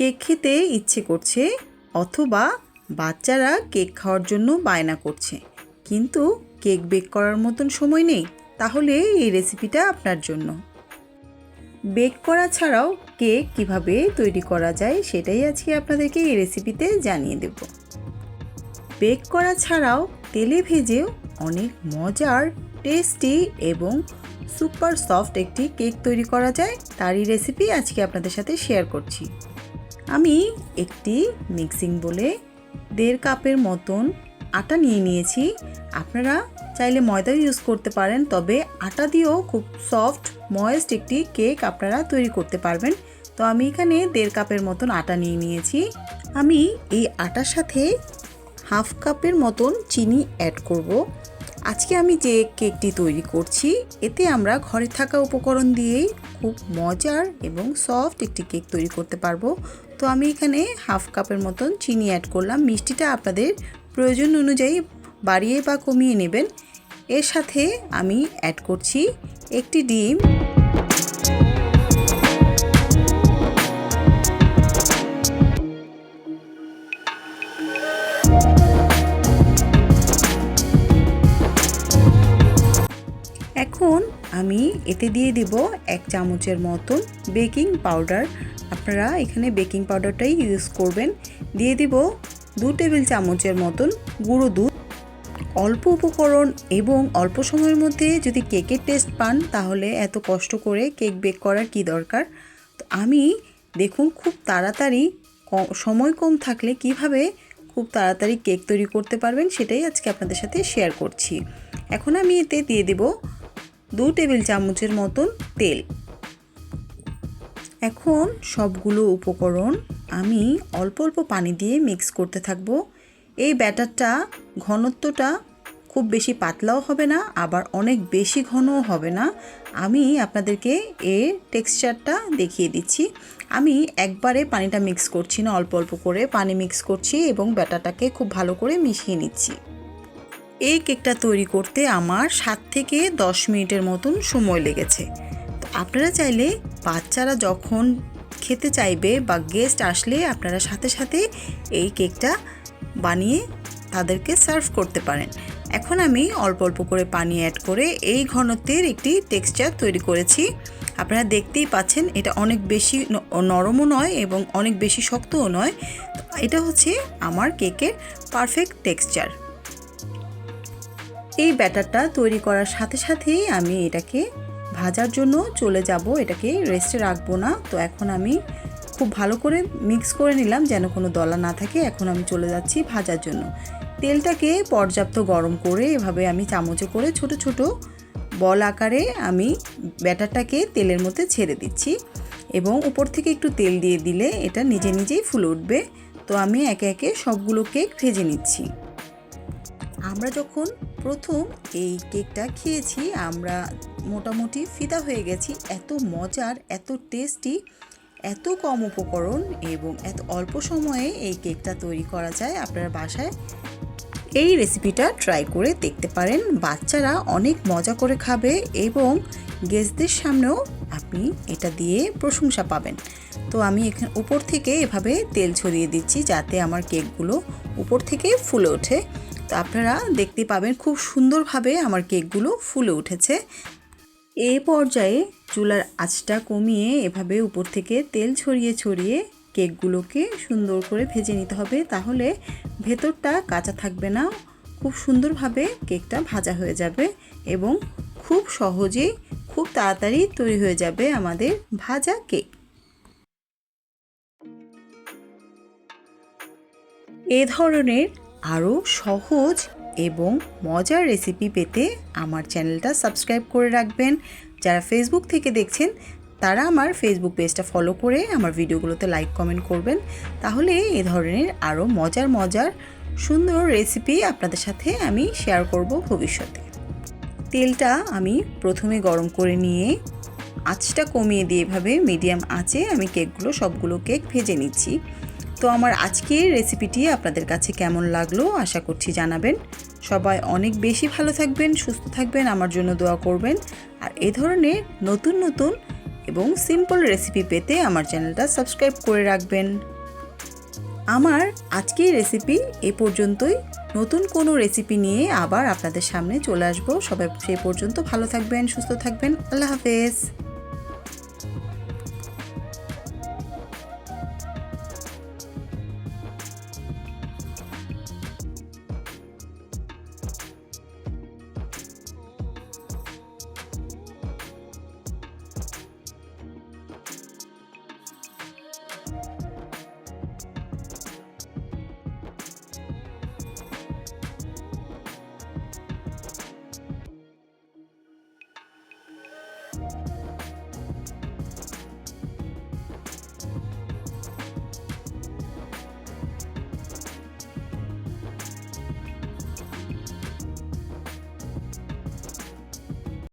Cake খেতে ইচ্ছে করছে অথবা বাচ্চারা কেক খাওয়ার জন্য বায়না করছে, কিন্তু কেক বেক করার মতন সময় নেই, তাহলে এই রেসিপিটা আপনার জন্য। বেক করা ছাড়াও কেক কিভাবে তৈরি করা যায় সেটাই আজকে আপনাদেরকে এই রেসিপিতে জানিয়ে দেব। বেক করা ছাড়াও তেলে ভেজেও অনেক মজার, টেস্টি এবং সুপার সফট একটি কেক তৈরি করা যায়, তারই রেসিপি আজকে আপনাদের সাথে শেয়ার করছি। আমি একটি মিক্সিং বলে 1.5 কাপের মতন আটা নিয়ে নিয়েছি। আপনারা চাইলে ময়দা ইউজ করতে পারেন, তবে আটা দিয়েও খুব সফট ময়েস্ট একটি কেক আপনারা তৈরি করতে পারবেন। তো আমি এখানে 1.5 কাপের মতন আটা নিয়ে নিয়েছি। আমি এই আটার সাথে 1/2 কাপের মতন চিনি অ্যাড করব। আজকে আমি যে কেকটি তৈরি করছি এতে আমরা ঘরে থাকা উপকরণ দিয়েই খুব মজার এবং সফট একটি কেক তৈরি করতে পারবো। তো আমি এখানে 1/2 কাপের মতন চিনি অ্যাড করলাম। মিষ্টিটা আপনাদের প্রয়োজন অনুযায়ী বাড়িয়ে বা কমিয়ে নেবেন। এর সাথে আমি অ্যাড করছি একটি ডিম, এখন আমি এতে দিয়ে দিব 1 চামচের মতন বেকিং পাউডার। আপনারা এখানে বেকিং পাউডারটাই ইউজ করবেন। দিয়ে দিব 2 টেবিল চামচের মতন গুঁড়ো দুধ। অল্প উপকরণ এবং অল্প সময়ের মধ্যে যদি কেকের টেস্ট পান তাহলে এত কষ্ট করে কেক বেক করার কি দরকার। তো আমি দেখুন খুব তাড়াতাড়ি, সময় কম থাকলে কিভাবে খুব তাড়াতাড়ি কেক তৈরি করতে পারবেন সেটাই আজকে আপনাদের সাথে শেয়ার করছি। এখন আমি এতে দিয়ে দেব 2 টেবিল চামচের মতন তেল। এখন সবগুলো উপকরণ আমি অল্প অল্প পানি দিয়ে মিক্স করতে থাকবো। এই ব্যাটারটা ঘনত্বটা খুব বেশি পাতলাও হবে না, আবার অনেক বেশি ঘনও হবে না। আমি আপনাদেরকে এর টেক্সচারটা দেখিয়ে দিচ্ছি। আমি একবারে পানিটা মিক্স করছি না, অল্প অল্প করে পানি মিক্স করছি এবং ব্যাটারটাকে খুব ভালো করে মিশিয়ে নিচ্ছি। এই কেকটা তৈরি করতে আমার 7 থেকে 10 মিনিটের মতন সময় লেগেছে। তো আপনারা চাইলে বাচ্চারা যখন খেতে চাইবে বা গেস্ট আসলে আপনারা সাথে সাথে এই কেকটা বানিয়ে তাদেরকে সার্ভ করতে পারেন। এখন আমি অল্প অল্প করে পানি অ্যাড করে এই ঘনত্বের একটি টেক্সচার তৈরি করেছি। আপনারা দেখতেই পাচ্ছেন এটা অনেক বেশি নরমও নয় এবং অনেক বেশি শক্তও নয়। এটা হচ্ছে আমার কেকের পারফেক্ট টেক্সচার। এই ব্যাটারটা তৈরি করার সাথে সাথেই আমি এটাকে ভাজার জন্য চলে যাব, এটাকে রেস্টে রাখবো না। তো এখন আমি খুব ভালো করে মিক্স করে নিলাম যেন কোনো দলা না থাকে। এখন আমি চলে যাচ্ছি ভাজার জন্য। তেলটাকে পর্যাপ্ত গরম করে এভাবে আমি চামচে করে ছোট ছোট বল আকারে আমি ব্যাটারটাকে তেলের মধ্যে ছেড়ে দিচ্ছি এবং উপর থেকে একটু তেল দিয়ে দিলে এটা নিজে নিজেই ফুলে উঠবে। তো আমি একে একে সবগুলো কেক ভেজে নিচ্ছি। আমরা যখন প্রথম এই কেকটা খেয়েছি আমরা মোটামুটি ফিদা হয়ে গেছি। এত মজার, এত টেস্টি, এত কম উপকরণ এবং এত অল্প সময়ে এই কেকটা তৈরি করা যায়। আপনারা বাসায় এই রেসিপিটা ট্রাই করে দেখতে পারেন। বাচ্চারা অনেক মজা করে খাবে এবং গেস্টদের সামনেও আপনি এটা দিয়ে প্রশংসা পাবেন। তো আমি এখানে উপর থেকে এভাবে তেল ছড়িয়ে দিচ্ছি যাতে আমার কেকগুলো উপর থেকে ফুলে ওঠে। তো আপনারা দেখতে পাবেন খুব সুন্দরভাবে আমার কেকগুলো ফুলে উঠেছে। এই পর্যায়ে চুলার আঁচটা কমিয়ে এভাবে উপর থেকে তেল ছড়িয়ে ছড়িয়ে কেকগুলোকে সুন্দর করে ভেজে নিতে হবে, তাহলে ভেতরটা কাঁচা থাকবে না। খুব সুন্দরভাবে কেকটা ভাজা হয়ে যাবে এবং খুব সহজেই খুব তাড়াতাড়ি তৈরি হয়ে যাবে আমাদের ভাজা কেক। এ ধরনের আরও সহজ এবং মজার রেসিপি পেতে আমার চ্যানেলটা সাবস্ক্রাইব করে রাখবেন। যারা ফেসবুক থেকে দেখছেন তারা আমার ফেসবুক পেজটা ফলো করে আমার ভিডিওগুলোতে লাইক কমেন্ট করবেন, তাহলে এ ধরনের আরও মজার মজার সুন্দর রেসিপি আপনাদের সাথে আমি শেয়ার করব ভবিষ্যতে। তেলটা আমি প্রথমে গরম করে নিয়ে আঁচটা কমিয়ে দিয়ে এভাবে মিডিয়াম আঁচে আমি কেকগুলো সবগুলো কেক ভেজে নিচ্ছি। তো আমার আজকের রেসিপিটি আপনাদের কাছে কেমন লাগলো আশা করছি জানাবেন। সবাই অনেক বেশি ভালো থাকবেন, সুস্থ থাকবেন, আমার জন্য দোয়া করবেন। আর এই ধরনের নতুন নতুন এবং সিম্পল রেসিপি পেতে আমার চ্যানেলটা সাবস্ক্রাইব করে রাখবেন। আমার আজকের রেসিপি এই পর্যন্তই। নতুন কোনো রেসিপি নিয়ে আবার আপনাদের সামনে চলে আসবো। সবাই সেই পর্যন্ত ভালো থাকবেন, সুস্থ থাকবেন। আল্লাহ হাফেজ।